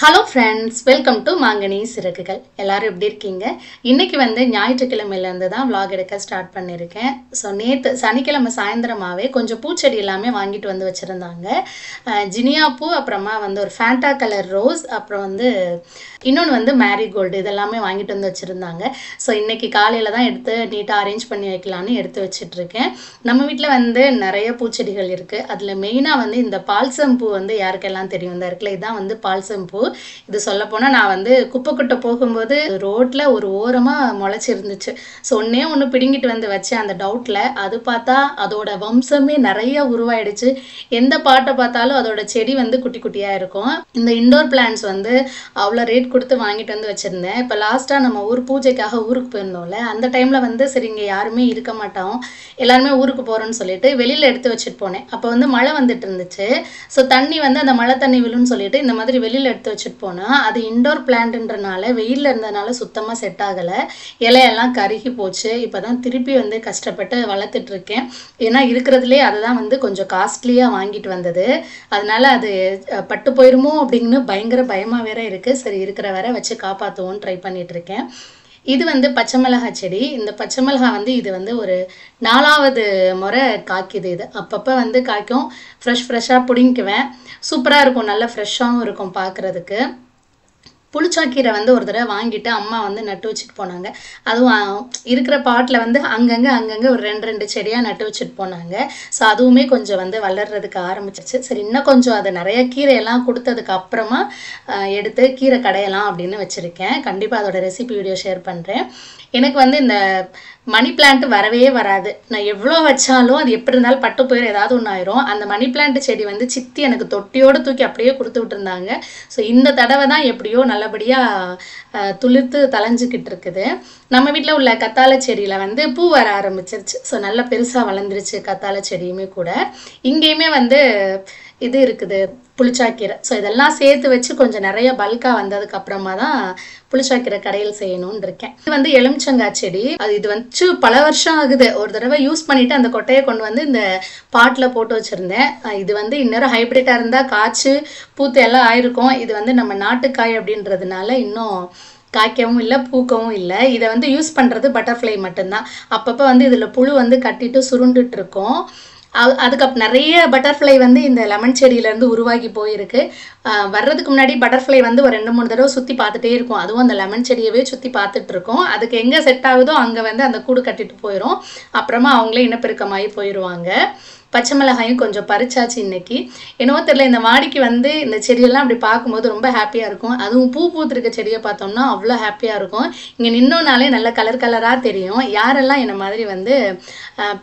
Hello friends, welcome to Mangani Sirakugal. எல்லாரும் எப்படி இருக்கீங்க? இன்னைக்கு வந்து ஞாயிற்றுக்கிழமையில இருந்து தான் vlog எடுக்க ஸ்டார்ட் பண்ணிருக்கேன். சோ நேத்து சனிக்கிழமை சாயந்திரமாவே கொஞ்சம் பூச்செடி எல்லாமே வாங்கிட்டு வந்து வச்சிருந்தாங்க. ஜினியா பூ, அப்புறமா வந்து ஒரு ஃபேண்டா கலர் ரோஸ், அப்புறம் வந்து இன்னொன்னு வந்து மேரிகோல்டு இதெல்லாம் வாங்கிட்டு வந்து வச்சிருந்தாங்க. சோ இன்னைக்கு காலையில தான் எடுத்து நீட்டா அரேஞ்ச் பண்ணி வைக்கலாம்னு எடுத்து வச்சிட்டு இருக்கேன். நம்ம வீட்ல வந்து நிறைய பூச்செடிகள் இருக்கு. அதுல மெயினா வந்து இந்த பால்சம் பூ வந்து யாருக்கெல்லாம் தெரியும் இந்த இருக்குல இதான் வந்து பால்சம் பூ. இது சொல்ல போனா நான் வந்து குப்பை கொட்ட போகும்போது ரோட்ல ஒரு ஓரமா முளைச்சி இருந்துச்சு. சோ ஒண்ணு பிடுங்கிட்டு வந்து வச்சேன் அந்த டவுட்ல. அது பார்த்தா அதோட வம்சமே நிறைய உருவாயிடுச்சு. எந்த பாட்டை பார்த்தாலும் அதோட செடி வந்து குட்டி குட்டியா இருக்கும். இந்த இன்டோர் பிளான்ட்ஸ் வந்து அவ்வளோ ரேட் கொடுத்து வாங்கிட்டு வந்து வச்சிருந்தேன். இப்போ லாஸ்டா நம்ம ஊர் பூஜைக்காக ஊருக்கு போயிருந்தோம்ல, அந்த டைம்ல வந்து சரி இங்க யாருமே இருக்க மாட்டோம், எல்லாருமே ஊருக்கு போறோம்னு சொல்லிட்டு வெளியில எடுத்து வச்சுட்டு போனேன். அப்போ வந்து மழை வந்துட்டு இருந்துச்சு. ஸோ தண்ணி வந்து அந்த மழை தண்ணி விழுன்னு சொல்லிட்டு இந்த மாதிரி வெளியில எடுத்து வச்சுட்டு போனா அது இன்டோர் பிளான்ட்ன்றனால வெயில்ல இருந்தனால சுத்தமா செட் ஆகல. இலையெல்லாம் கருகி போச்சு. இப்பதான் திருப்பி வந்து கஷ்டப்பட்டு வளர்த்துட்டு இருக்கேன். ஏன்னா இருக்கிறதுலே அதுதான் வந்து கொஞ்சம் காஸ்ட்லியா வாங்கிட்டு வந்தது. அதனால அது பட்டு போயிருமோ அப்படின்னு பயங்கர பயமா வேற இருக்கு. சரி இருக்கிற வரை வச்சு காப்பாத்துவோம்னு ட்ரை பண்ணிட்டு இருக்கேன். இது வந்து பச்சை மிளகாய் செடி. இந்த பச்சை மிளகாய் வந்து இது வந்து ஒரு 4வது முறை காய்க்குது. இது அப்பப்போ வந்து காய்க்கும். ஃப்ரெஷ்ஷாக பிடிங்குவேன். சூப்பராக இருக்கும், நல்லா ஃப்ரெஷ்ஷாகவும் இருக்கும் பார்க்குறதுக்கு. புளிச்சாக்கீரை வந்து ஒரு தடவை வாங்கிட்டு அம்மா வந்து நட்டு வச்சுட்டு போனாங்க. அதுவும் இருக்கிற பாட்டில் வந்து அங்கங்கே ஒரு 2 செடியாக நட்டு வச்சுட்டு போனாங்க. ஸோ அதுவுமே கொஞ்சம் வந்து வளர்றதுக்கு ஆரம்பிச்சிருச்சு. சரி இன்னும் கொஞ்சம் அது நிறைய கீரையெல்லாம் கொடுத்ததுக்கு அப்புறமா எடுத்து கீரை கடையலாம் அப்படின்னு வச்சுருக்கேன். கண்டிப்பாக அதோட ரெசிபி வீடியோ ஷேர் பண்ணுறேன். எனக்கு வந்து இந்த மணி பிளான்ட் வரவே வராது. நான் எவ்வளோ வச்சாலும் அது எப்படி இருந்தாலும் பட்டு போயிடும், ஏதாவது ஒன்று ஆயிரும். அந்த மணி பிளான்ட் செடி வந்து சித்தி எனக்கு தொட்டியோடு தூக்கி அப்படியே கொடுத்து விட்டுருந்தாங்க. ஸோ இந்த தடவை தான் எப்படியோ நல்லபடியாக துளிர்த்து தலைஞ்சிக்கிட்டு இருக்குது. நம்ம வீட்டில் உள்ள கத்தாழை செடியில் வந்து பூ வர ஆரம்பிச்சிருச்சு. ஸோ நல்லா பெருசாக வளர்ந்துருச்சு கத்தாழை செடியுமே கூட. இங்கேயுமே வந்து இது இருக்குது புளிச்சாக்கீரை. ஸோ இதெல்லாம் சேர்த்து வச்சு கொஞ்சம் நிறைய பல்காக வந்ததுக்கு அப்புறமா தான் புளிச்சாக்கீரை கடையில் செய்யணும்னு இருக்கேன். இது வந்து எலுமிச்சங்காய் செடி. இது வந்து பல வருஷம் ஆகுது. ஒரு தடவை யூஸ் பண்ணிட்டு அந்த கொட்டையை கொண்டு வந்து இந்த பாட்டில் போட்டு வச்சிருந்தேன். இது வந்து இன்னொரு ஹைப்ரிட்டாக இருந்தால் காய்ச்சி பூத்து எல்லாம் ஆயிருக்கும். இது வந்து நம்ம நாட்டுக்காய் அப்படின்றதுனால இன்னும் காய்க்கவும் இல்லை, பூக்கவும் இல்லை. இதை வந்து யூஸ் பண்ணுறது பட்டர்ஃப்ளை மட்டும்தான். அப்பப்போ வந்து இதில் புழு வந்து கட்டிட்டு சுருண்டுட்டு இருக்கும். அதுக்கப்புறம் நிறைய பட்டர்ஃப்ளை வந்து இந்த லெமன் செடியிலேருந்து உருவாகி போயிருக்கு. வர்றதுக்கு முன்னாடி பட்டர்ஃப்ளை வந்து ஒரு 2-3 தடவை சுற்றி பார்த்துட்டே இருக்கும். அதுவும் அந்த லெமன் செடியவே சுற்றி பார்த்துட்டு இருக்கும். அதுக்கு எங்கே செட் ஆகுதோ அங்கே வந்து அந்த கூடு கட்டிட்டு போயிடும். அப்புறமா அவங்களே இனப்பெருக்கமாகி போயிடுவாங்க. பச்சை மிளகாயும் கொஞ்சம் பறிச்சாச்சு இன்னைக்கு. என்னவோ தெரியல, இந்த மாடிக்கு வந்து இந்த செடியெல்லாம் அப்படி பார்க்கும்போது ரொம்ப ஹாப்பியாக இருக்கும். அதுவும் பூ பூத்திருக்க செடியை பார்த்தோம்னா அவ்வளோ ஹாப்பியாக இருக்கும். இங்கே நின்னோனாலே நல்ல கலராக தெரியும். யாரெல்லாம் என்ன மாதிரி வந்து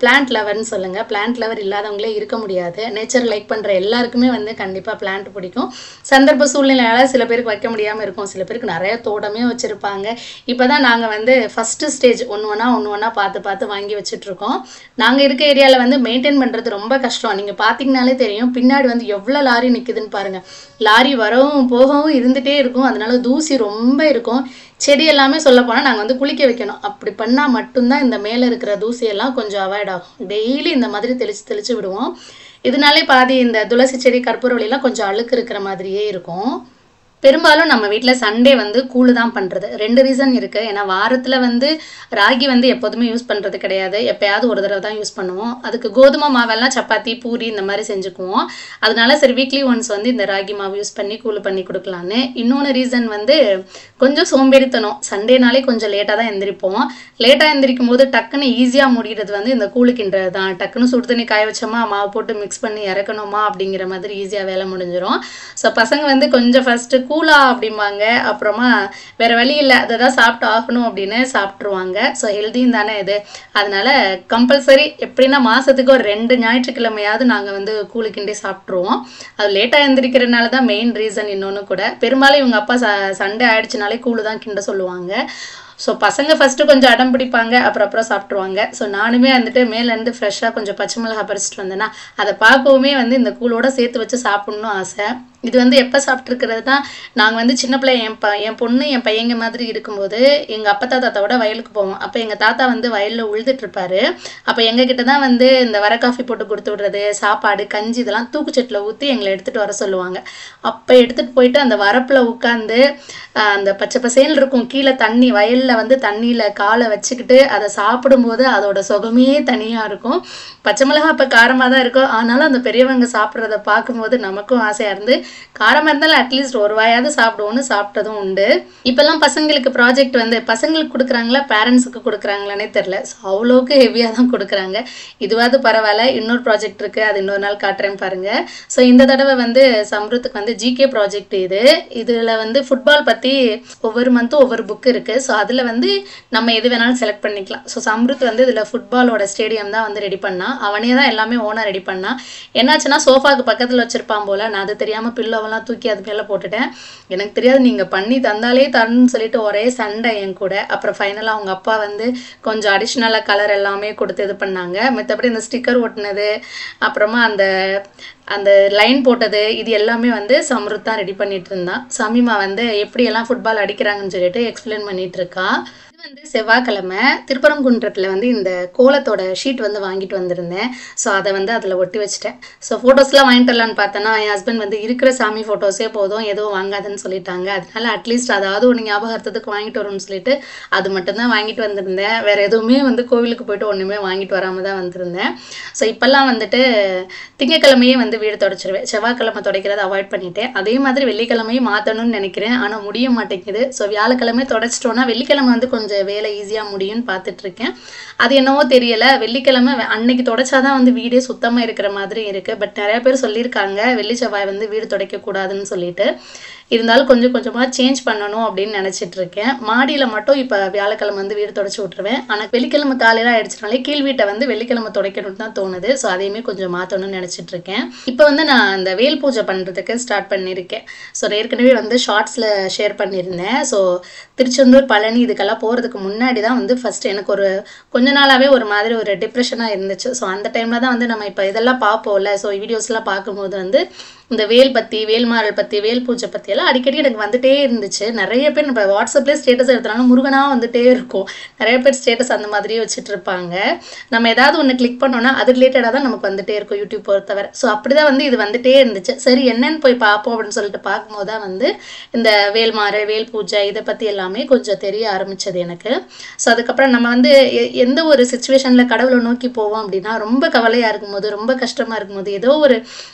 பிளான்ட் லவர்னு சொல்லுங்கள். பிளான்ட் லவர் இல்லாதவங்களே இருக்க முடியாது. நேச்சர் லைக் பண்ணுற எல்லாருக்குமே வந்து கண்டிப்பாக பிளான்ட் பிடிக்கும். சந்தர்ப்ப சூழ்நிலையால் சில பேருக்கு வைக்க முடியாமல் இருக்கும், சில பேருக்கு நிறைய தோட்டமே வச்சுருப்பாங்க. இப்போ தான் நாங்கள் வந்து ஃபஸ்ட்டு ஸ்டேஜ் ஒன்று ஒன்றா பார்த்து வாங்கி வச்சுட்ருக்கோம். நாங்கள் இருக்க ஏரியாவில் வந்து மெயின்டைன் பண்ணுறது ரொம்ப கஷ்டம். நீங்க பாத்தீங்கனாலே தெரியும், பின்னாடி வந்து எவ்வளவு லாரி நிக்குதுன்னு பாருங்க. லாரி வரவும் போகவும் இருந்துட்டே இருக்கும். அதனால தூசி ரொம்ப இருக்கும். செடி எல்லாமே சொல்ல போனா நாங்க வந்து குளிக்க வைக்கணும். அப்படி பண்ணா மட்டும்தான் இந்த மேல இருக்கிற தூசியெல்லாம் கொஞ்சம் அவாய்ட் ஆகும். டெய்லி இந்த மாதிரி தெளிச்சு விடுவோம். இதனாலே பாதி இந்த துளசி செடி, கற்பூரவள்ளிலாம் கொஞ்சம் அழுக்கு இருக்கிற மாதிரியே இருக்கும். பெரும்பாலும் நம்ம வீட்டில் சண்டே வந்து கூழு தான் பண்ணுறது. 2 ரீசன் இருக்குது. ஏன்னா வாரத்தில் வந்து ராகி வந்து எப்போதுமே யூஸ் பண்ணுறது கிடையாது. எப்போயாவது ஒரு தடவை தான் யூஸ் பண்ணுவோம். அதுக்கு கோதுமை மாவெல்லாம் சப்பாத்தி, பூரி இந்த மாதிரி செஞ்சுக்குவோம். அதனால சரி வீக்லி ஒன்ஸ் வந்து இந்த ராகி மாவு யூஸ் பண்ணி கூழு பண்ணி கொடுக்கலான்னு. இன்னொன்று ரீசன் வந்து கொஞ்சம் சோம்பேறித்தனம். சண்டேனாலே கொஞ்சம் லேட்டாக தான் எந்திரிப்போம். லேட்டாக எந்திரிக்கும் போது டக்குன்னு ஈஸியாக முடிகிறது வந்து இந்த கூழுக்கின்றது தான். டக்குன்னு சுடு தண்ணி காய வச்சோமா, மாவு போட்டு மிக்ஸ் பண்ணி இறக்கணுமா அப்படிங்கிற மாதிரி ஈஸியாக வேலை முடிஞ்சிடும். ஸோ பசங்க வந்து கொஞ்சம் ஃபஸ்ட்டு கூலா அப்படிம்பாங்க. அப்புறமா வேற வழி இல்லை, அதை தான் சாப்பிட்டு ஆகணும் அப்படின்னு சாப்பிட்ருவாங்க. ஸோ ஹெல்தியும் தானே இது. அதனால கம்பல்சரி எப்படின்னா மாசத்துக்கு ஒரு 2 ஞாயிற்றுக்கிழமையாவது நாங்கள் வந்து கூழு கிண்டி சாப்பிட்ருவோம். அது லேட்டாக எழுந்திரிக்கிறதுனால தான் மெயின் ரீசன். இன்னொன்று கூட பெரும்பாலும் இவங்க அப்பா சண்டே ஆயிடுச்சுனாலே கூழு தான் கிண்ட சொல்லுவாங்க. ஸோ பசங்க ஃபஸ்ட்டு கொஞ்சம் அடம் பிடிப்பாங்க, அப்புறம் சாப்பிட்ருவாங்க. ஸோ நானுமே வந்துட்டு மேலேருந்து ஃப்ரெஷ்ஷாக கொஞ்சம் பச்சை மிளகாய் பறிச்சிட்டு வந்தேன்னா அதை பார்க்கவுமே வந்து இந்த கூழோட சேர்த்து வச்சு சாப்பிட்ணும் ஆசை. இது வந்து எப்போ சாப்பிட்ருக்கிறதுனா, நாங்கள் வந்து சின்ன பிள்ளை என் பொண்ணு என் பையங்க மாதிரி இருக்கும்போது எங்கள் அப்பத்தா தாத்தாவோட வயலுக்கு போவோம். அப்போ எங்கள் தாத்தா வந்து வயலில் உழுதுட்ருப்பாரு. அப்போ எங்ககிட்ட தான் வந்து இந்த வர காஃபி போட்டு கொடுத்து விடுறது, சாப்பாடு கஞ்சி இதெல்லாம் தூக்குச்சட்டில் ஊற்றி எங்களை எடுத்துகிட்டு வர சொல்லுவாங்க. அப்போ எடுத்துகிட்டு போயிட்டு அந்த வரப்பில் உட்காந்து அந்த பச்சை பசேல் இருக்கும் கீழே தண்ணி, வயலில் வந்து தண்ணியில் காலை வச்சுக்கிட்டு அதை சாப்பிடும்போது அதோட சுகமே தனியாக இருக்கும். பச்சை மிளகா அப்போ காரமாக தான் இருக்கும், ஆனாலும் அந்த பெரியவங்க சாப்பிட்றத பார்க்கும்போது நமக்கும் ஆசையாக இருந்து காரமாக இருந்தாலும் அட்லீஸ்ட் ஒரு வாயாவது சாப்பிடுவோன்னு சாப்பிட்டதும் உண்டு. இப்போல்லாம் பசங்களுக்கு ப்ராஜெக்ட் வந்து பசங்களுக்கு கொடுக்குறாங்களா பேரண்ட்ஸுக்கு கொடுக்குறாங்களானே தெரில. ஸோ அவ்வளோக்கு ஹெவியாக தான் கொடுக்குறாங்க. இதுவாது பரவாயில்ல, இன்னொரு ப்ராஜெக்ட் இருக்குது, அது இன்னொரு நாள் காட்டுறேன் பாருங்கள். ஸோ இந்த தடவை வந்து சம்ருத்துக்கு வந்து ஜிகே ப்ராஜெக்ட் இதில் வந்து ஃபுட்பால் பற்றி ஒவ்வொரு மந்த்தும் ஒவ்வொரு புக் இருக்குது. ஸோ அதில் வந்து நம்ம எது வேணாலும் செலக்ட் பண்ணிக்கலாம். ஸோ சம்ருத் வந்து இதில் ஃபுட்பாலோட ஸ்டேடியம் தான் வந்து ரெடி பண்ணான். அவனே தான் எல்லாமே ஓனாக ரெடி பண்ணான். என்னாச்சுன்னா சோஃபாவுக்கு பக்கத்தில் வச்சுருப்பான் போல், நான் அது தெரியாமல் பில்லோவெல்லாம் தூக்கி அது மேலே போட்டுட்டேன். எனக்கு தெரியாது நீங்கள் பண்ணி தந்தாலே தரணும்னு சொல்லிட்டு ஒரே சண்டை என் கூட. அப்புறம் ஃபைனலாக அவங்க அப்பா வந்து கொஞ்சம் அடிஷ்னலாக கலர் எல்லாமே கொடுத்து இது பண்ணாங்க. மற்றபடி இந்த ஸ்டிக்கர் ஒட்டினது, அப்புறமா அந்த லைன் போட்டது, இது எல்லாமே வந்து சம்ருத் தான் ரெடி பண்ணிட்டு இருந்தான். சமீமா வந்து எப்படியெல்லாம் ஃபுட்பால் அடிக்கிறாங்கன்னு சொல்லிட்டு எக்ஸ்பிளைன் பண்ணிட்டு இருக்கா. வந்து செவ்வாய்க்கிழமை திருப்பரங்குன்றத்தில் வந்து இந்த கோலத்தோட ஷீட் வந்து வாங்கிட்டு வந்திருந்தேன். ஸோ அதை வந்து அதில் ஒட்டி வச்சுட்டேன். ஸோ ஃபோட்டோஸ்லாம் வாங்கிட்டு வரலான்னு பார்த்தேன்னா என் ஹஸ்பண்ட் வந்து இருக்கிற சாமி ஃபோட்டோஸே போதும், எதுவும் வாங்காதுன்னு சொல்லிட்டாங்க. அதனால அட்லீஸ்ட் அதாவது ஒன்று ஞாபகத்துக்கு வாங்கிட்டு வரும்னு சொல்லிட்டு அது மட்டும்தான் வாங்கிட்டு வந்திருந்தேன். வேறு எதுவுமே வந்து கோவிலுக்கு போயிட்டு ஒன்றுமே வாங்கிட்டு வராமல் தான் வந்திருந்தேன். ஸோ இப்போல்லாம் வந்துட்டு திங்கக்கிழமையே வந்து வீடு துடைச்சிருவேன். செவ்வாய்க்கிழமை துடைக்கிறத அவாய்ட் பண்ணிட்டேன். அதே மாதிரி வெள்ளிக்கிழமையும் மாற்றணும்னு நினைக்கிறேன், ஆனால் முடிய மாட்டேங்குது. ஸோ வியாழக்கிழமை துடைச்சிட்டோன்னா வெள்ளிக்கிழமை வந்து கொஞ்சம் வேலை ஈஸியாக முடியும்னு பார்த்துட்டு இருக்கேன். அது என்னவோ தெரியல, வெள்ளிக்கிழமை அன்னைக்கு துடைச்சாதான் வந்து வீடே சுத்தமாக இருக்கிற மாதிரி இருக்குது. பட் நிறைய பேர் சொல்லியிருக்காங்க வெள்ளி செவ்வாய் வந்து வீடு துடைக்கக்கூடாதுன்னு சொல்லிட்டு. இருந்தாலும் கொஞ்சம் கொஞ்சமாக சேஞ்ச் பண்ணணும் அப்படின்னு நினச்சிட்டு இருக்கேன். மாடியில் மட்டும் இப்போ வியாழக்கிழமை வந்து வீடு துடைச்சி விட்டுருவேன். ஆனால் வெள்ளிக்கிழமை காலையில் ஆயிடுச்சுனாலே கீழ் வீட்டை வந்து வெள்ளிக்கிழமை துடைக்கணும்னு தான் தோணுது. ஸோ அதையுமே கொஞ்சம் மாற்றணும்னு நினச்சிட்டு இருக்கேன். இப்போ வந்து நான் இந்த வேல் பூஜை பண்ணுறதுக்கு ஸ்டார்ட் பண்ணியிருக்கேன். ஸோ ஏற்கனவே வந்து ஷார்ட்ஸில் ஷேர் பண்ணியிருந்தேன். ஸோ திருச்செந்தூர் பழனி இதுக்கெல்லாம் போகிறதுக்கு முன்னாடி தான் வந்து ஃபஸ்ட்டு எனக்கு ஒரு கொஞ்ச நாளாகவே ஒரு மாதிரி ஒரு டிப்ரெஷனாக இருந்துச்சு. ஸோ அந்த டைமில் தான் வந்து நம்ம இப்போ இதெல்லாம் பார்ப்போம்ல, ஸோ வீடியோஸ்லாம் பார்க்கும்போது வந்து இந்த வேல் பற்றி, வேல்மாறல் பற்றி, வேல் பூஜை பற்றி எல்லாம் அடிக்கடி எனக்கு வந்துட்டே இருந்துச்சு. நிறைய பேர் நம்ம வாட்ஸ்அப்லேயே ஸ்டேட்டஸ் எடுத்தாலும் முருகனாக வந்துட்டே இருக்கும். நிறைய பேர் ஸ்டேட்டஸ் அந்த மாதிரியே வச்சுட்டு இருப்பாங்க. நம்ம ஏதாவது ஒன்று கிளிக் பண்ணோன்னா அது ரிலேட்டடாக தான் நமக்கு வந்துட்டே இருக்கும் யூடியூப் பொறுத்தவரை. ஸோ அப்படி தான் வந்து இது வந்துட்டே இருந்துச்சு. சரி என்னன்னு போய் பார்ப்போம் அப்படின்னு சொல்லிட்டு பார்க்கும்போது தான் வந்து இந்த வேல்மாறல், வேல் பூஜை இதை பற்றி எல்லாமே கொஞ்சம் தெரிய ஆரம்பித்தது எனக்கு. ஸோ அதுக்கப்புறம் நம்ம வந்து எந்த ஒரு சுச்சுவேஷனில் கடவுளை நோக்கி போவோம் அப்படின்னா, ரொம்ப கவலையாக இருக்கும்போது, ரொம்ப கஷ்டமாக இருக்கும்போது, ஏதோ ஒரு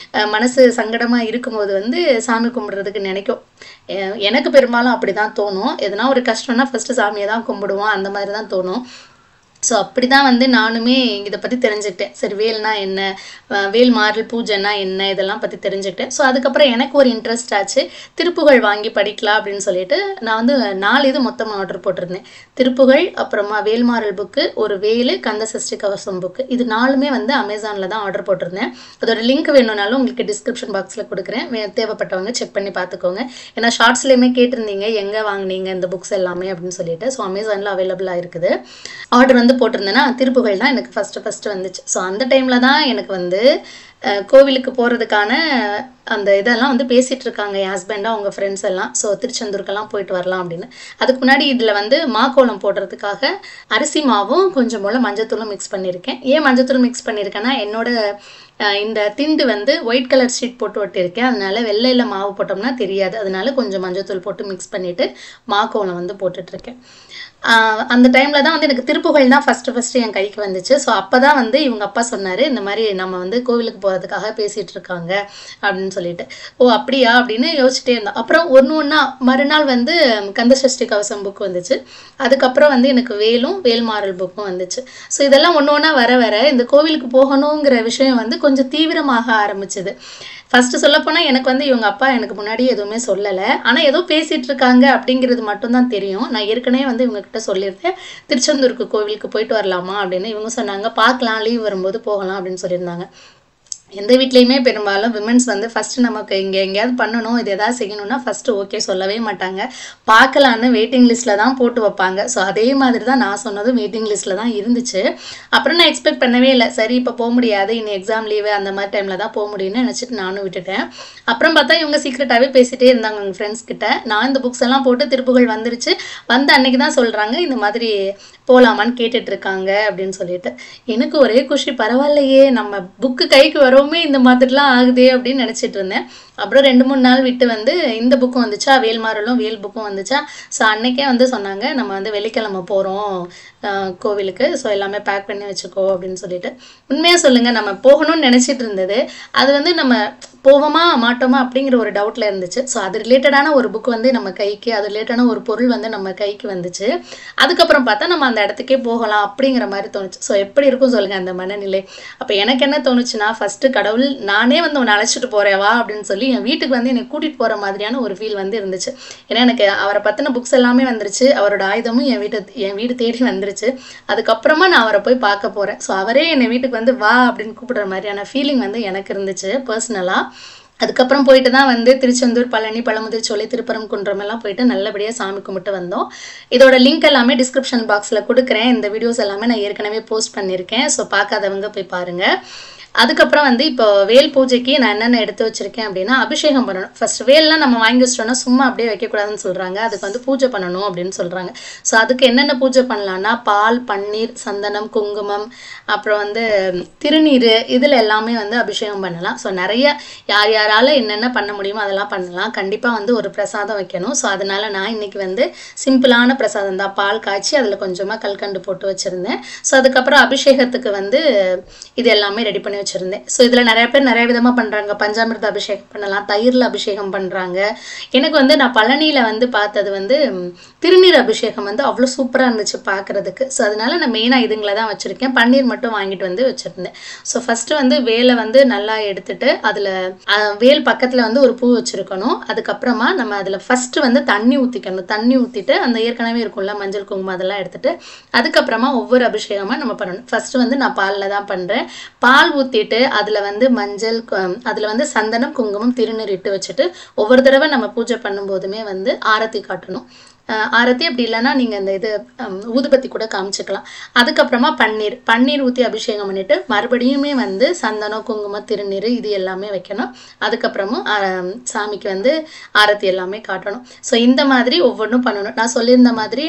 மனசு சங்கடமாக இருக்கும்போது வந்து சாமி கும்பிடுறதுக்கு நினைக்கும். எனக்கு பெரும்பாலும் அப்படி தான் தோணும். எதனா ஒரு கஷ்டம்னா ஃபஸ்ட்டு சாமியை தான் கும்பிடுவோம், அந்த மாதிரி தான் தோணும். ஸோ அப்படி தான் வந்து நானுமே இதை பற்றி தெரிஞ்சுக்கிட்டேன். சரி வேல்னா என்ன, வேல் மாறல் பூஜைன்னா என்ன, இதெல்லாம் பற்றி தெரிஞ்சுக்கிட்டேன். ஸோ அதுக்கப்புறம் எனக்கு ஒரு இன்ட்ரெஸ்ட் ஆச்சு, திருப்புகழ் வாங்கி படிக்கலாம் அப்படின்னு சொல்லிட்டு நான் வந்து 4 இது மொத்தமாக ஆர்டர் போட்டிருந்தேன். திருப்புகழ், அப்புறமா வேல்மாறல் புக்கு, ஒரு வேலு, கந்த சஷ்டி கவசம் புக்கு, இது 4மே வந்து அமேசானில் தான் ஆர்டர் போட்டிருந்தேன். அதோட லிங்க் வேணும்னாலும் உங்களுக்கு டிஸ்கிரிப்ஷன் பாக்ஸில் கொடுக்குறேன், தேவைப்பட்டவங்க செக் பண்ணி பார்த்துக்கோங்க. ஏன்னா ஷார்ட்ஸ்லேயுமே கேட்டிருந்தீங்க எங்கே வாங்கினீங்க இந்த புக்ஸ் எல்லாமே அப்படின்னு சொல்லிட்டு. ஸோ அமேசானில் அவைலபிளாக இருக்குது. ஆர்டர் வந்து போட்டிருந்தேன்னா திருப்புகழ் தான் எனக்கு ஃபஸ்ட்டு வந்துச்சு. ஸோ அந்த டைமில் தான் எனக்கு வந்து கோவிலுக்கு போகிறதுக்கான அந்த இதெல்லாம் வந்து பேசிகிட்டு இருக்காங்க என் ஹஸ்பண்டாக அவங்க ஃப்ரெண்ட்ஸ் எல்லாம். ஸோ திருச்செந்தூருக்கெல்லாம் போயிட்டு வரலாம் அப்படின்னு. அதுக்கு முன்னாடி இதில் வந்து மாக்கோளம் போடுறதுக்காக அரிசி மாவும் கொஞ்சம் போல் மஞ்சத்தூளும் மிக்ஸ் பண்ணியிருக்கேன். ஏன் மஞ்சத்தூள் மிக்ஸ் பண்ணியிருக்கேன்னா, என்னோட இந்த திண்டு வந்து ஒயிட் கலர் ஷீட் போட்டு ஒட்டியிருக்கேன். அதனால வெள்ளையில் மாவு போட்டோம்னா தெரியாது. அதனால கொஞ்சம் மஞ்சத்தூள் போட்டு மிக்ஸ் பண்ணிவிட்டு மாக்கோளம் வந்து போட்டுட்ருக்கேன். அந்த டைமில் தான் வந்து எனக்கு திருப்புகழ் தான் ஃபஸ்ட்டு என் கைக்கு வந்துச்சு. ஸோ அப்போ தான் வந்து இவங்க அப்பா சொன்னார், இந்த மாதிரி நம்ம வந்து கோவிலுக்கு போகிறதுக்காக பேசிகிட்டு இருக்காங்க அப்படின்னு சொல்லிட்டு. ஓ அப்படியா அப்படின்னு யோசிச்சுட்டே இருந்தோம். அப்புறம் ஒன்றா மறுநாள் வந்து கந்த சஷ்டி கவசம் புக் வந்துச்சு. அதுக்கப்புறம் வந்து எனக்கு வேலும் வேல்மாறல் புக்கும் வந்துச்சு. ஸோ இதெல்லாம் ஒன்றா வர இந்த கோவிலுக்கு போகணுங்கிற விஷயம் வந்து கொஞ்சம் தீவிரமாக ஆரம்பிச்சுது. ஃபஸ்ட்டு சொல்லப்போனால் எனக்கு வந்து இவங்க அப்பா எனக்கு முன்னாடி எதுவுமே சொல்லலை. ஆனால் ஏதோ பேசிகிட்டு இருக்காங்க அப்படிங்கிறது மட்டும்தான் தெரியும். நான் ஏற்கனவே வந்து இவங்ககிட்ட சொல்லியிருந்தேன், திருச்செந்தூருக்கு கோவிலுக்கு போயிட்டு வரலாமா அப்படின்னு. இவங்க சொன்னாங்க பார்க்கலாம், லீவ் வரும்போது போகலாம் அப்படின்னு சொல்லியிருந்தாங்க. எந்த வீட்லேயுமே பெரும்பாலும் விமென்ஸ் வந்து ஃபஸ்ட்டு நமக்கு இங்கே எங்கேயாவது பண்ணணும், இது எதாவது செய்யணும்னா ஃபஸ்ட்டு ஓகே சொல்லவே மாட்டாங்க. பார்க்கலான்னு வெயிட்டிங் லிஸ்ட்டில் தான் போட்டு வைப்பாங்க. ஸோ அதே மாதிரி தான் நான் சொன்னதும் வெயிட்டிங் லிஸ்ட்டில் தான் இருந்துச்சு. அப்புறம் நான் எக்ஸ்பெக்ட் பண்ணவே இல்லை. சரி இப்போ போக முடியாது, இனி எக்ஸாம் லீவு அந்த மாதிரி டைமில் தான் போக முடியும்னு நினச்சிட்டு நானும் விட்டுட்டேன். அப்புறம் பார்த்தா இவங்க சீக்ரெட்டாகவே பேசிகிட்டே இருந்தாங்க அவங்க ஃப்ரெண்ட்ஸ் கிட்ட. நான் இந்த புக்ஸ் எல்லாம் போட்டு திருப்புகள் வந்துருச்சு. வந்து அன்னைக்கு தான் சொல்கிறாங்க இந்த மாதிரி போகலாமான்னு கேட்டுட்ருக்காங்க அப்படின்னு சொல்லிட்டு. எனக்கு ஒரே குஷி, பரவாயில்லையே நம்ம புக்கு கைக்கு வரோமே இந்த மாதிரிலாம் ஆகுதே அப்படின்னு நினச்சிட்டு இருந்தேன். அப்புறம் 2-3 நாள் விட்டு வந்து இந்த புக்கும் வந்துச்சா, வேல்மாறலும் வேல் புக்கும் வந்துச்சா. ஸோ அன்னைக்கே வந்து சொன்னாங்க நம்ம வந்து வெள்ளிக்கிழமை போகிறோம் கோவிலுக்கு, ஸோ எல்லாமே பேக் பண்ணி வச்சுக்கோ அப்படின்னு சொல்லிட்டு. உண்மையாக சொல்லுங்கள், நம்ம போகணும்னு நினச்சிட்டு இருந்தது அது வந்து நம்ம போவோமா மாட்டோமா அப்படிங்கிற ஒரு டவுட்டில் இருந்துச்சு. ஸோ அது ரிலேட்டடான ஒரு புக் வந்து நம்ம கைக்கு, அது ரிலேட்டடான ஒரு பொருள் வந்து நம்ம கைக்கு வந்துச்சு. அதுக்கப்புறம் பார்த்தா நம்ம அந்த இடத்துக்கே போகலாம் அப்படிங்கிற மாதிரி தோணுச்சு. ஸோ எப்படி இருக்கும் சொல்லுங்கள் அந்த மனநிலை. அப்போ எனக்கு என்ன தோணுச்சுன்னா, ஃபஸ்ட்டு கடவுள் நானே வந்து உன்னை அழைச்சிட்டு போகிறேன் வா அப்படின்னு சொல்லி என் வீட்டுக்கு வந்து என்னை கூட்டிகிட்டு போகிற மாதிரியான ஒரு ஃபீல் வந்து இருந்துச்சு. ஏன்னா எனக்கு அவரை பற்றின புக்ஸ் எல்லாமே வந்துருச்சு, அவரோட ஆயுதமும் என் வீடு தேடி வந்துருச்சு. அதுக்கப்புறமா நான் அவரை போய் பார்க்க போகிறேன். ஸோ அவரே என்னை வீட்டுக்கு வந்து வா அப்படின்னு கூப்பிடுற மாதிரியான ஃபீலிங் வந்து எனக்கு இருந்துச்சு பர்சனலாக. அதுக்கப்புறம் போயிட்டு தான் வந்து திருச்செந்தூர், பழனி, பழமுதிர்ச்சோலை, திருப்பரங்குன்றம் எல்லாம் போயிட்டு நல்லபடியாக சாமி கும்பிட்டு வந்தோம். இதோட லிங்க் எல்லாமே டிஸ்கிரிப்ஷன் பாக்ஸில் கொடுக்குறேன். இந்த வீடியோஸ் எல்லாமே நான் ஏற்கனவே போஸ்ட் பண்ணியிருக்கேன். ஸோ பார்க்காதவங்க போய் பாருங்கள். அதுக்கப்புறம் வந்து இப்போ வேல் பூஜைக்கு நான் என்னென்ன எடுத்து வச்சுருக்கேன் அப்படின்னா, அபிஷேகம் பண்ணணும். ஃபர்ஸ்ட் வேல்லாம் நம்ம வாங்கி வச்சிட்டோம்னா சும்மா அப்படியே வைக்கக்கூடாதுன்னு சொல்கிறாங்க. அதுக்கு வந்து பூஜை பண்ணணும் அப்படின்னு சொல்கிறாங்க. ஸோ அதுக்கு என்னென்ன பூஜை பண்ணலான்னா, பால், பன்னீர், சந்தனம், குங்குமம், அப்புறம் வந்து திருநீர், இதில் எல்லாமே வந்து அபிஷேகம் பண்ணலாம். ஸோ நிறைய யாரால் என்னென்ன பண்ண முடியுமோ அதெல்லாம் பண்ணலாம். கண்டிப்பாக வந்து ஒரு பிரசாதம் வைக்கணும். ஸோ அதனால் நான் இன்றைக்கி வந்து சிம்பிளான பிரசாதம் தான், பால் காய்ச்சி அதில் கொஞ்சமாக கல்கண்டு போட்டு வச்சுருந்தேன். ஸோ அதுக்கப்புறம் அபிஷேகத்துக்கு வந்து இது எல்லாமே ரெடி பண்ணி வச்சிருந்தேன். ஸோ இதில் நிறைய பேர் நிறைய விதமாக பண்ணுறாங்க. பஞ்சாமிர்த அபிஷேகம் பண்ணலாம், தயிரில் அபிஷேகம் பண்ணுறாங்க. எனக்கு வந்து நான் பழனியில் வந்து பார்த்தது வந்து திருநீர் அபிஷேகம் வந்து அவ்வளோ சூப்பராக இருந்துச்சு பார்க்குறதுக்கு. ஸோ அதனால நான் மெயினாக இதுங்களை தான் வச்சுருக்கேன். பன்னீர் மட்டும் வாங்கிட்டு வந்து வச்சுருந்தேன். ஸோ ஃபஸ்ட்டு வந்து வேலை வந்து நல்லா எடுத்துட்டு அதில் வேல் பக்கத்தில் வந்து ஒரு பூ வச்சுருக்கணும். அதுக்கப்புறமா நம்ம அதில் ஃபஸ்ட்டு வந்து தண்ணி ஊற்றிக்கணும். தண்ணி ஊற்றிட்டு அந்த ஏற்கனவே இருக்கும்ல மஞ்சள் குங்குமம் அதெல்லாம் எடுத்துகிட்டு அதுக்கப்புறமா ஒவ்வொரு அபிஷேகமாக நம்ம பண்ணணும். ஃபஸ்ட்டு வந்து நான் பாலில் தான் பண்ணுறேன். பால் ஊற்றிட்டு அதில் வந்து மஞ்சள், அதில் வந்து சந்தனம், குங்குமம், திருநீர் இட்டு வச்சுட்டு ஒவ்வொரு தடவை நம்ம பூஜை பண்ணும்போதுமே வந்து ஆரத்தி காட்டணும். ஆரத்தி அப்படி இல்லைன்னா நீங்கள் இந்த இது ஊதுபத்தி கூட காமிச்சிக்கலாம். அதுக்கப்புறமா பன்னீர் ஊற்றி அபிஷேகம் பண்ணிவிட்டு மறுபடியுமே வந்து சந்தனம், குங்குமம், திருநீர் இது எல்லாமே வைக்கணும். அதுக்கப்புறமும் சாமிக்கு வந்து ஆரத்தி எல்லாமே காட்டணும். ஸோ இந்த மாதிரி ஒவ்வொன்றும் பண்ணணும். நான் சொல்லியிருந்த மாதிரி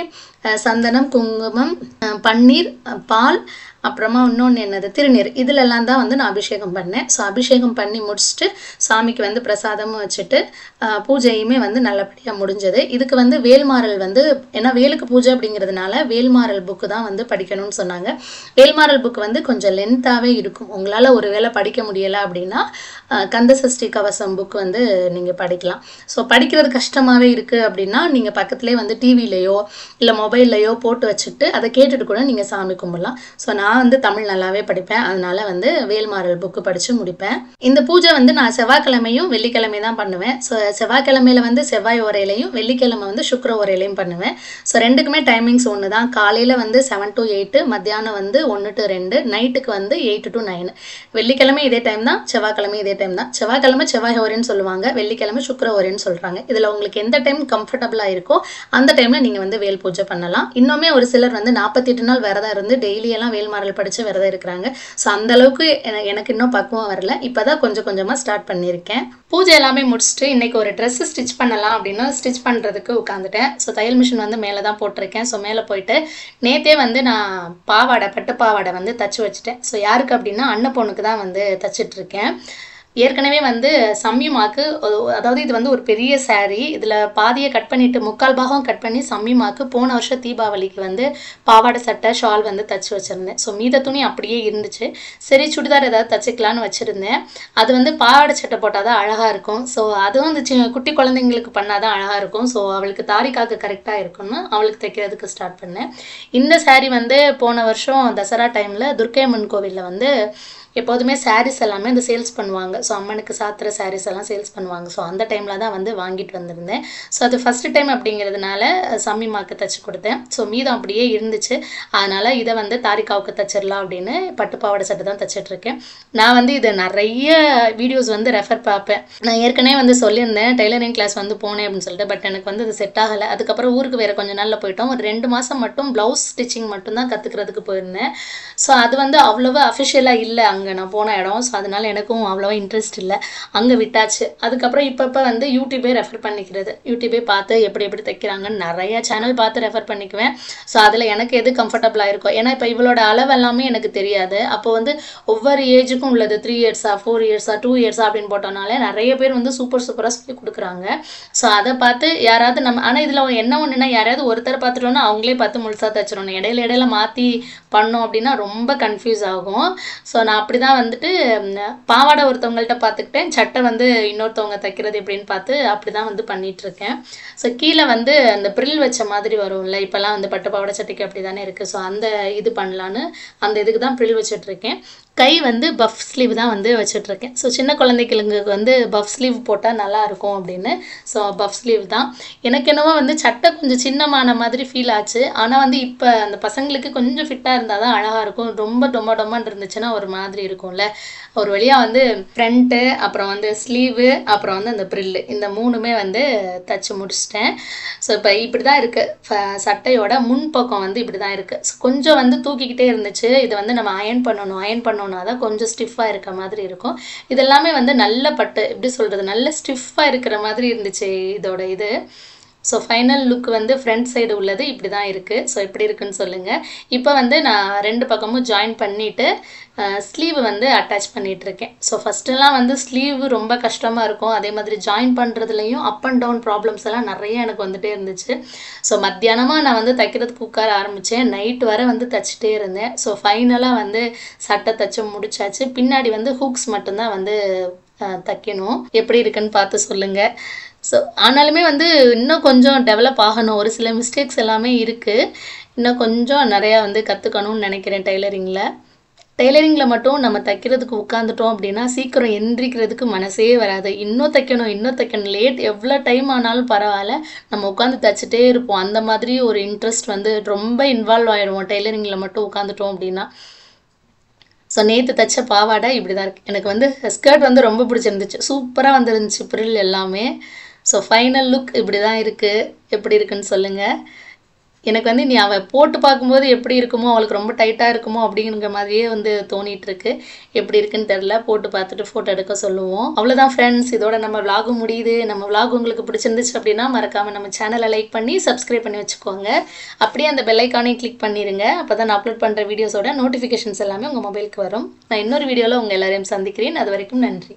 சந்தனம், குங்குமம், பன்னீர், பால், அப்புறமா இன்னொன்று என்னது திருநீர், இதிலெல்லாம் தான் வந்து நான் அபிஷேகம் பண்ணேன். ஸோ அபிஷேகம் பண்ணி முடிச்சுட்டு சாமிக்கு வந்து பிரசாதமும் வச்சுட்டு பூஜையுமே வந்து நல்லபடியாக முடிஞ்சது. இதுக்கு வந்து வேல்மாறல் வந்து ஏன்னா வேலுக்கு பூஜை அப்படிங்கிறதுனால வேல்மாறல் புக்கு தான் வந்து படிக்கணும்னு சொன்னாங்க. வேல்மாறல் புக்கு வந்து கொஞ்சம் லென்த்தாகவே இருக்கும். உங்களால் ஒரு வேளை படிக்க முடியலை அப்படின்னா கந்தசஷ்டி கவசம் புக் வந்து நீங்கள் படிக்கலாம். ஸோ படிக்கிறது கஷ்டமாகவே இருக்குது அப்படின்னா நீங்கள் பக்கத்துலேயே வந்து டிவிலையோ இல்லை மொபைல்லையோ போட்டு வச்சுட்டு அதை கேட்டுட்டு கூட நீங்கள் சாமி கும்பிடலாம். ஸோ நான் வந்து தமிழ் நல்லாவே படிப்பேன், அதனால வந்து வேல்மாறல் புக்கு படித்து முடிப்பேன். இந்த பூஜை வந்து நான் செவ்வாய்க்கிழமையும் வெள்ளிக்கிழமை தான் பண்ணுவேன். ஸோ செவ்வாய்க்கிழமையில வந்து செவ்வாய் உரையிலையும் வெள்ளிக்கிழமை வந்து சுக்கிர உரையிலையும் பண்ணுவேன். ஸோ ரெண்டுக்குமே டைமிங்ஸ் ஒன்று தான். காலையில் வந்து 7 to 8, மத்தியானம் வந்து 1 to 2, நைட்டுக்கு வந்து 8 to 9. வெள்ளிக்கிழமை இதே டைம் தான், செவ்வாய்க்கிழமை இதே டைம் தான். செவ்வாய்க்கிழமை செவ்வாய் ஓரைன்னு சொல்லுவாங்க, வெள்ளிக்கிழமை சுக்கிர ஓரைன்னு சொல்கிறாங்க. இதில் உங்களுக்கு எந்த டைம் கம்ஃபர்டபுளாக இருக்கோ அந்த டைமில் நீங்கள் வந்து வேல் பூஜை பண்ணலாம். இன்னுமே ஒரு சிலர் வந்து 48 நாள் விரதம் இருந்து டெய்லியெல்லாம் வேல்மாறல் படித்து விரதம் இருக்கிறாங்க. ஸோ அந்த அளவுக்கு எனக்கு இன்னும் பக்குவம் வரல. இப்போ தான் கொஞ்சம் கொஞ்சமாக ஸ்டார்ட் பண்ணியிருக்கேன். பூஜை எல்லாமே முடிச்சுட்டு இன்றைக்கி ஒரு ட்ரெஸ்ஸு ஸ்டிச் பண்ணலாம் அப்படின்னு ஸ்டிச் பண்ணுறதுக்கு உட்காந்துட்டேன். ஸோ தையல் மிஷின் வந்து மேலே தான் போட்டிருக்கேன். ஸோ மேலே போயிட்டு நேற்றே வந்து நான் பட்டு பாவாடை வந்து தச்சு வச்சுட்டேன். ஸோ யாருக்கு அப்படின்னா அண்ணன் பொண்ணுக்கு தான் வந்து தச்சிட்ருக்கேன். ஏற்கனவே வந்து சம்யுமாக்கு, அதாவது இது வந்து ஒரு பெரிய சாரீ, இதில் பாதியை கட் பண்ணிவிட்டு 3/4 பாகம் கட் பண்ணி சம்யுமாக்கு போன வருஷம் தீபாவளிக்கு வந்து பாவாடை சட்டை ஷால் வந்து தச்சு வச்சுருந்தேன். ஸோ மீத துணி அப்படியே இருந்துச்சு. சரி சுடிதார் ஏதாவது தச்சுக்கலான்னு வச்சுருந்தேன். அது வந்து பாவாடை சட்டை போட்டால் தான் அழகாக இருக்கும். ஸோ அதுவும் வந்து குட்டி குழந்தைங்களுக்கு பண்ணால் தான் அழகாக இருக்கும். ஸோ அவளுக்கு தாரிக்காக்கு கரெக்டாக இருக்கும்னு அவளுக்கு தைக்கிறதுக்கு ஸ்டார்ட் பண்ணேன். இந்த சாரீ வந்து போன வருஷம் தசரா டைமில் துர்க்கையம்மன் கோவிலில் வந்து எப்போதுமே சாரீஸ் எல்லாமே இந்த சேல்ஸ் பண்ணுவாங்க. ஸோ அம்மனுக்கு சாத்துற சாரீஸ் எல்லாம் சேல்ஸ் பண்ணுவாங்க. ஸோ அந்த டைமில் தான் வந்து வாங்கிட்டு வந்திருந்தேன். ஸோ அது ஃபஸ்ட்டு டைம் அப்படிங்கிறதுனால சம்மிமாக்கு தைச்சி கொடுத்தேன். ஸோ மீதம் அப்படியே இருந்துச்சு. அதனால் இதை வந்து தாரிகாவுக்கு தைச்சிடலாம் அப்படின்னு பட்டு பாவாடை சட்டை தான் தைச்சிட்ருக்கேன். நான் வந்து இது நிறைய வீடியோஸ் வந்து ரெஃபர் பார்ப்பேன். நான் ஏற்கனவே வந்து சொல்லியிருந்தேன் டெய்லரிங் கிளாஸ் வந்து போனேன் அப்படின்னு சொல்லிட்டு. பட் எனக்கு வந்து அது செட் ஆகலை. அதுக்கப்புறம் ஊருக்கு வேறு கொஞ்சம் நாளில் போயிட்டோம். ஒரு 2 மாதம் மட்டும் ப்ளவுஸ் ஸ்டிச்சிங் மட்டும்தான் கற்றுக்கிறதுக்கு போயிருந்தேன். ஸோ அது வந்து அவ்வளோவா அஃபிஷியலாக இல்லை அங்கே நான் போன இடம். ஸோ அதனால் எனக்கும் அவ்வளோவா இன்ட்ரெஸ்ட் இல்லை, அங்கே விட்டாச்சு. அதுக்கப்புறம் இப்போ வந்து யூடியூபே ரெஃபர் பண்ணிக்கிறது. யூடியூபே பார்த்து எப்படி எப்படி தைக்கிறாங்கன்னு நிறையா சேனல் பார்த்து ரெஃபர் பண்ணிக்குவேன். ஸோ அதில் எனக்கு எது கம்ஃபர்டபுளாக இருக்கோ, ஏன்னா இப்போ இவளோட அளவு எல்லாமே எனக்கு தெரியாது. அப்போ வந்து ஒவ்வொரு ஏஜுக்கும் உள்ளது 3 இயர்ஸா 4 இயர்ஸா 2 இயர்ஸா அப்படின்னு போட்டோம்னாலே நிறைய பேர் வந்து சூப்பராக சொல்லி கொடுக்குறாங்க. ஸோ அதை பார்த்து யாராவது நம்ம, ஆனால் இதில் என்ன ஒன்றுனா யாராவது ஒருத்தரை பார்த்துட்டோன்னா அவங்களே பார்த்து முழுசாக தைச்சிடணும். இடையில மாற்றி பண்ணோம் அப்படின்னா ரொம்ப கன்ஃபியூஸ் ஆகும். ஸோ நான் அப்படி தான் வந்துட்டு பாவாடை ஒருத்தவங்கள்ட்ட பார்த்துக்கிட்டேன், சட்டை வந்து இன்னொருத்தவங்க தைக்கிறது எப்படின்னு பார்த்து அப்படி தான் வந்து பண்ணிகிட்ருக்கேன். ஸோ கீழே வந்து அந்த ப்ரில் வச்ச மாதிரி வரும்ல, இப்போல்லாம் வந்து பட்டு பாவாடை சட்டைக்கு அப்படி தானே இருக்குது. ஸோ அந்த இது பண்ணலான்னு அந்த இதுக்கு தான் ப்ரில் வச்சுட்ருக்கேன். கை வந்து பஃப் ஸ்லீவ் தான் வந்து வச்சுட்ருக்கேன். ஸோ சின்ன குழந்தைகளுக்கு வந்து பஃப் ஸ்லீவ் போட்டால் நல்லாயிருக்கும் அப்படின்னு. ஸோ பஃப் ஸ்லீவ் தான். எனக்கு என்னவோ வந்து சட்டை கொஞ்சம் சின்னமான மாதிரி ஃபீல் ஆச்சு. ஆனால் வந்து இப்போ அந்த பசங்களுக்கு கொஞ்சம் ஃபிட்டாக இருந்தால் தான் அழகாக இருக்கும். ரொம்ப டொம்மான்னு இருந்துச்சுன்னா ஒரு மாதிரி இருக்கும்ல. ஒரு வழியாக வந்து ஃப்ரண்ட்டு, அப்புறம் வந்து ஸ்லீவு, அப்புறம் வந்து அந்த ப்ரில்லு, இந்த 3மே வந்து தச்சு முடிச்சிட்டேன். ஸோ இப்போ இப்படி தான் இருக்குது. சட்டையோட முன்பக்கம் வந்து இப்படி தான் இருக்குது. ஸோ கொஞ்சம் வந்து தூக்கிக்கிட்டே இருந்துச்சு. இதை வந்து நம்ம அயன் பண்ணோன்னா தான் கொஞ்சம் ஸ்டிஃபாக இருக்க மாதிரி இருக்கும். இதெல்லாமே வந்து நல்ல பட்டு, எப்படி சொல்கிறது, நல்ல ஸ்டிஃபாக இருக்கிற மாதிரி இருந்துச்சு இதோட இது. ஸோ ஃபைனல் லுக் வந்து ஃப்ரண்ட் சைடு உள்ளது இப்படி தான் இருக்குது. ஸோ எப்படி இருக்குன்னு சொல்லுங்கள். இப்போ வந்து நான் 2 பக்கமும் ஜாயின் பண்ணிவிட்டு ஸ்லீவ் வந்து அட்டாச் பண்ணிகிட்ருக்கேன். ஸோ ஃபஸ்ட்டெல்லாம் வந்து ஸ்லீவ் ரொம்ப கஷ்டமாக இருக்கும். அதே மாதிரி ஜாயின் பண்ணுறதுலையும் அப் அண்ட் டவுன் ப்ராப்ளம்ஸ் எல்லாம் நிறைய எனக்கு வந்துகிட்டே இருந்துச்சு. ஸோ மத்தியானமாக நான் வந்து தைக்கிறதுக்கு உட்கார ஆரம்பித்தேன். நைட் வரை வந்து தைச்சிட்டே இருந்தேன். ஸோ ஃபைனலாக வந்து சட்டை தைச்சு முடிச்சாச்சு. பின்னாடி வந்து ஹூக்ஸ் மட்டும்தான் வந்து தைக்கணும். எப்படி இருக்குன்னு பார்த்து சொல்லுங்கள். ஸோ ஆனாலுமே வந்து இன்னும் கொஞ்சம் டெவலப் ஆகணும். ஒரு சில மிஸ்டேக்ஸ் எல்லாமே இருக்குது. இன்னும் கொஞ்சம் நிறையா வந்து கற்றுக்கணும்னு நினைக்கிறேன் டெய்லரிங்கில் மட்டும் நம்ம தைக்கிறதுக்கு உட்காந்துட்டோம் அப்படின்னா சீக்கிரம் எந்திரிக்கிறதுக்கு மனசே வராது. இன்னும் தைக்கணும் லேட் எவ்வளோ டைம் ஆனாலும் பரவாயில்ல, நம்ம உட்காந்து தைச்சிட்டே இருப்போம். அந்த மாதிரி ஒரு இன்ட்ரெஸ்ட் வந்து ரொம்ப இன்வால்வ் ஆகிடுவோம் டெய்லரிங்கில் மட்டும் உட்காந்துட்டோம் அப்படின்னா. ஸோ நேற்று தைச்ச பாவாடை இப்படி தான் இருக்குது. எனக்கு வந்து ஸ்கர்ட் வந்து ரொம்ப பிடிச்சிருந்துச்சு. சூப்பராக வந்துருந்துச்சு ப்ரில் எல்லாமே. ஸோ ஃபைனல் லுக் இப்படி தான் இருக்குது. எப்படி இருக்குன்னு சொல்லுங்கள். எனக்கு வந்து நீ அவள் போட்டு பார்க்கும்போது எப்படி இருக்குமோ, அவளுக்கு ரொம்ப டைட்டாக இருக்குமோ அப்படிங்கிற மாதிரியே வந்து தோணிகிட்ருக்கு. எப்படி இருக்குன்னு தெரில. போட்டு பார்த்துட்டு ஃபோட்டோ எடுக்க சொல்லுவோம். அவ்வளோதான் ஃப்ரெண்ட்ஸ், இதோட நம்ம விலாகு முடியுது. நம்ம விலாக் உங்களுக்கு பிடிச்சிருந்துச்சு அப்படின்னா மறக்காமல் நம்ம சேனலை லைக் பண்ணி சப்ஸ்கிரைப் பண்ணி வச்சுக்கோங்க. அப்படியே அந்த பெல் ஐக்கானையும் கிளிக் பண்ணிடுங்க. அப்போ தான் நான் அப்லோட் பண்ணுற வீடியோஸோட நோட்டிஃபிகேஷன்ஸ் எல்லாமே உங்கள் மொபைலுக்கு வரும். நான் இன்னொரு வீடியோவில் உங்கள் எல்லாரையும் சந்திக்கிறேன். அது வரைக்கும் நன்றி.